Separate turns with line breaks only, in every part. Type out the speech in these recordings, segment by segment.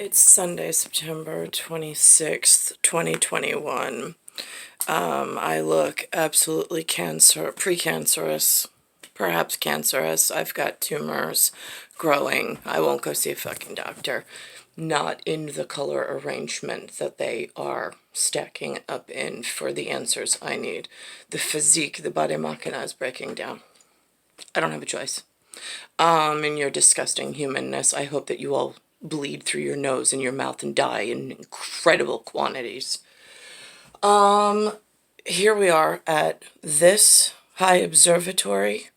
It's Sunday, September 26th, 2021. I look absolutely precancerous, perhaps cancerous. I've got tumors growing. I won't go see a fucking doctor. Not in the color arrangement that they are stacking up in for the answers I need. The physique, the body machina is breaking down. I don't have a choice. In your disgusting humanness, I hope that you all bleed through your nose and your mouth and die in incredible quantities. Here we are at this high observatory.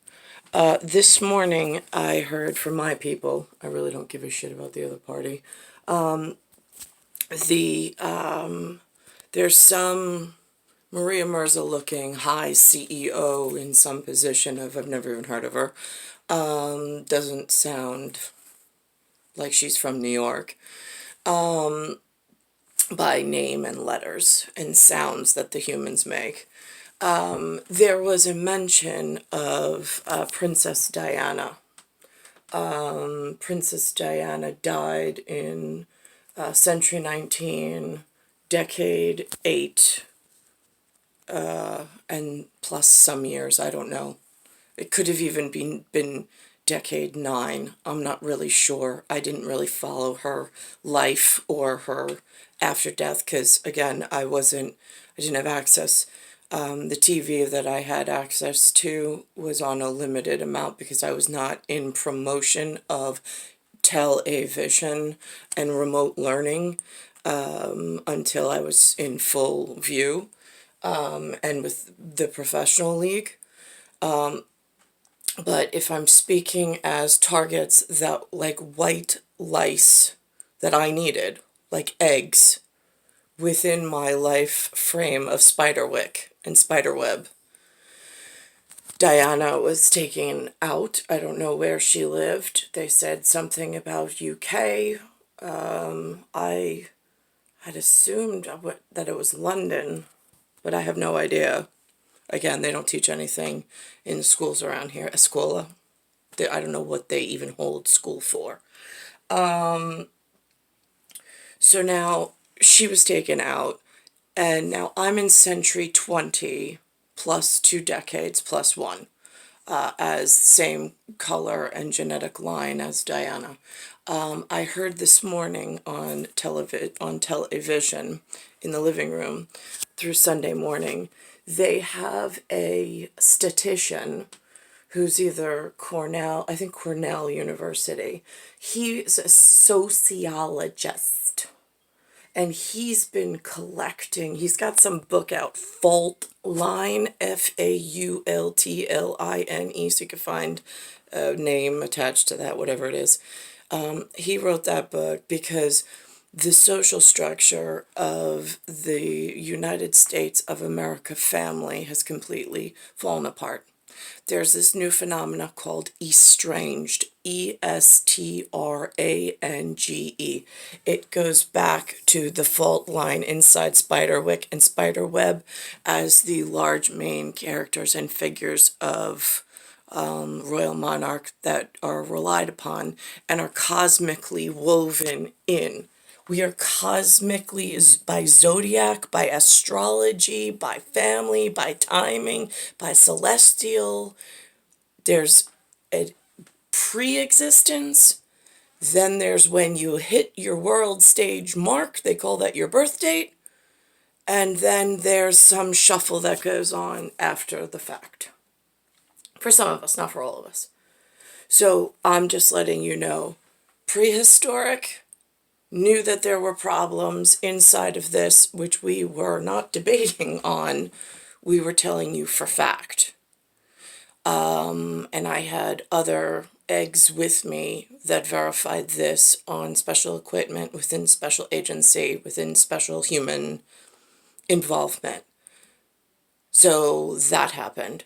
This morning I heard from my people, I really don't give a shit about the other party, there's some Maria Mirza looking high CEO in some position of, I've never even heard of her, doesn't sound like she's from New York, by name and letters and sounds that the humans make. There was a mention of Princess Diana. Princess Diana died in century 19, decade 8, and plus some years, I don't know. It could have even been decade 9. I'm not really sure. I didn't really follow her life or her after death because, again, I didn't have access. The TV that I had access to was on a limited amount because I was not in promotion of television and remote learning until I was in full view and with the professional league. But if I'm speaking as targets that, like white lice that I needed, like eggs, within my life frame of Spyderwyk and Spiderweb, Diana was taken out. I don't know where she lived. They said something about UK. I had assumed that it was London, but I have no idea. Again, they don't teach anything in schools around here. Escola. I don't know what they even hold school for. So now she was taken out, and now I'm in century 20 plus 2 decades plus 1, as same color and genetic line as Diana. I heard this morning on television in the living room through Sunday morning, they have a statistician who's either Cornell, I think Cornell University. He's a sociologist. And he's been collecting, he's got some book out, Fault Line, Faultline, so you can find a name attached to that, whatever it is. He wrote that book because the social structure of the United States of America family has completely fallen apart. There's this new phenomena called estranged, Estrange. It goes back to the fault line inside Spyderwyk and Spiderweb as the large main characters and figures of royal monarch that are relied upon and are cosmically woven in. We are cosmically, by zodiac, by astrology, by family, by timing, by celestial. There's a pre-existence. Then there's when you hit your world stage mark. They call that your birth date. And then there's some shuffle that goes on after the fact. For some of us, not for all of us. So I'm just letting you know, prehistoric, knew that there were problems inside of this, which we were not debating on, we were telling you for fact. And I had other eggs with me that verified this on special equipment, within special agency, within special human involvement. So that happened.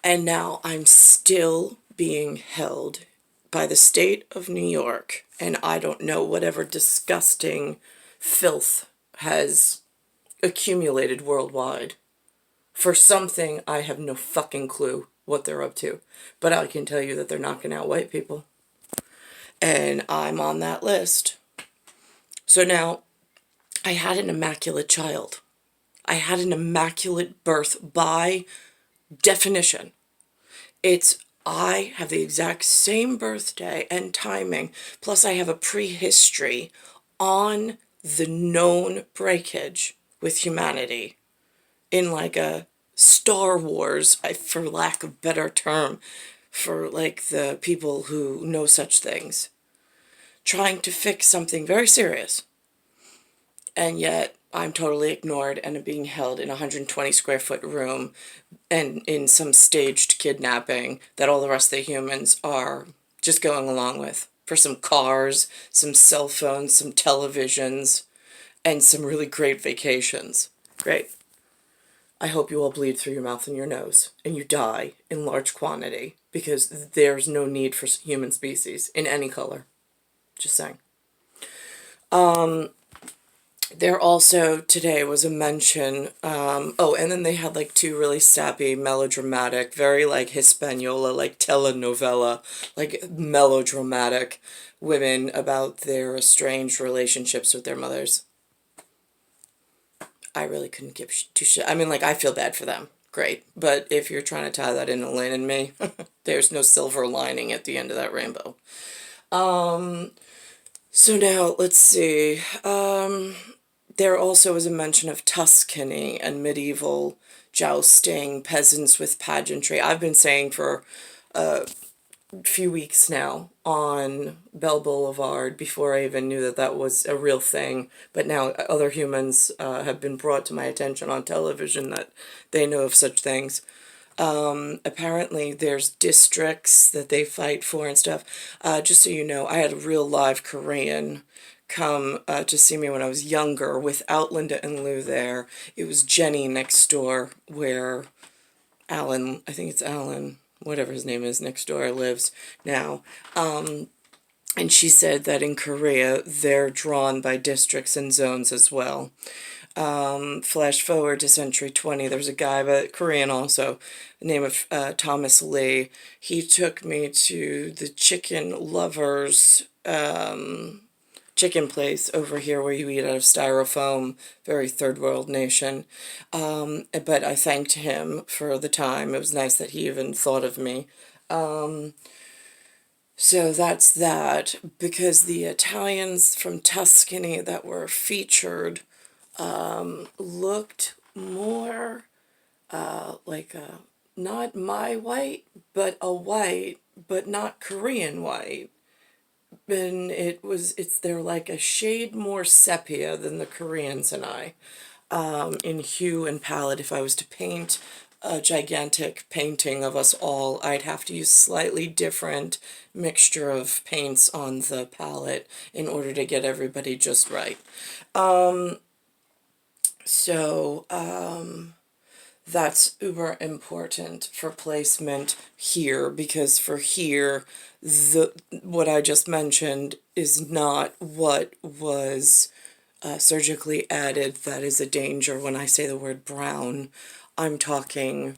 And now I'm still being held by the state of New York, and I don't know whatever disgusting filth has accumulated worldwide for something I have no fucking clue what they're up to. But I can tell you that they're knocking out white people. And I'm on that list. So now, I had an immaculate child. I had an immaculate birth by definition. I have the exact same birthday and timing, plus I have a prehistory on the known breakage with humanity in like a Star Wars, for lack of better term, for like the people who know such things, trying to fix something very serious. And yet I'm totally ignored and am being held in a 120 square foot room and in some staged kidnapping that all the rest of the humans are just going along with for some cars, some cell phones, some televisions, and some really great vacations. Great. I hope you all bleed through your mouth and your nose and you die in large quantity because there's no need for human species in any color. Just saying. There also today was a mention, oh, and then they had like two really sappy, melodramatic, very like Hispaniola, like telenovela, like melodramatic women about their estranged relationships with their mothers. I really couldn't give two shit. I mean, like, I feel bad for them. Great. But if you're trying to tie that into Lynn and me, there's no silver lining at the end of that rainbow. So now, let's see. There also was a mention of Tuscany and medieval jousting, peasants with pageantry. I've been saying for a few weeks now on Bell Boulevard, before I even knew that that was a real thing, but now other humans have been brought to my attention on television that they know of such things. Apparently there's districts that they fight for and stuff. Just so you know, I had a real live Korean come to see me when I was younger without Linda and Lou there. It was Jenny next door where Alan, I think it's Alan, whatever his name is, next door lives now. And she said that in Korea, they're drawn by districts and zones as well. Flash forward to century 20, there's a guy, but Korean also, the name of Thomas Lee. He took me to the Chicken Lovers chicken place over here where you eat out of styrofoam, very third world nation. But I thanked him for the time. It was nice that he even thought of me. So that's that, because the Italians from Tuscany that were featured looked more like a, not my white, but a white, but not Korean white. And they're like a shade more sepia than the Koreans and I, in hue and palette. If I was to paint a gigantic painting of us all, I'd have to use slightly different mixture of paints on the palette in order to get everybody just right. That's uber important for placement here, because for here, what I just mentioned is not what was surgically added. That is a danger. When I say the word brown, I'm talking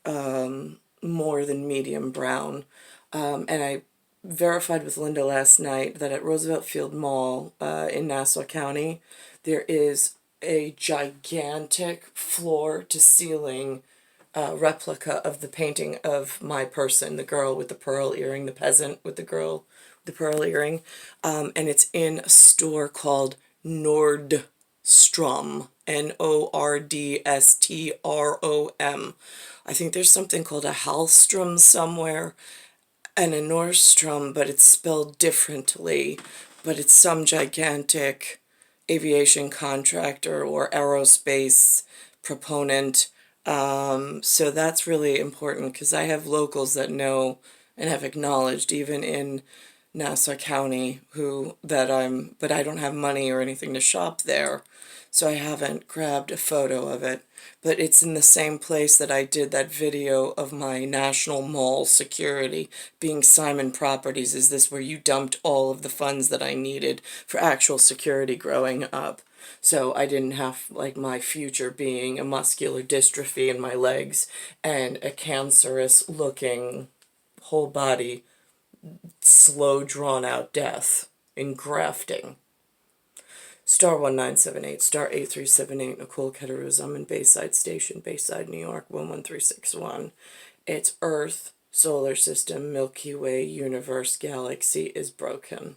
more than medium brown. And I verified with Linda last night that at Roosevelt Field Mall in Nassau County, there is a gigantic floor-to-ceiling replica of the painting of my person, the girl with the pearl earring, the peasant with the girl with the pearl earring, and it's in a store called Nordstrom, Nordstrom. I think there's something called a Hallstrom somewhere, and a Nordstrom, but it's spelled differently, but it's some gigantic aviation contractor or aerospace proponent. So that's really important, because I have locals that know and have acknowledged, even in Nassau County, but I don't have money or anything to shop there, so I haven't grabbed a photo of it. But it's in the same place that I did that video of my National Mall security being Simon Properties. Is this where you dumped all of the funds that I needed for actual security growing up? So I didn't have, like, my future being a muscular dystrophy in my legs and a cancerous looking whole body slow drawn out death in grafting. Star 1978, Star 8378, Nicole Ketteruz. I'm in Bayside Station, Bayside, New York, 11361. It's Earth, solar system, Milky Way, universe, galaxy is broken.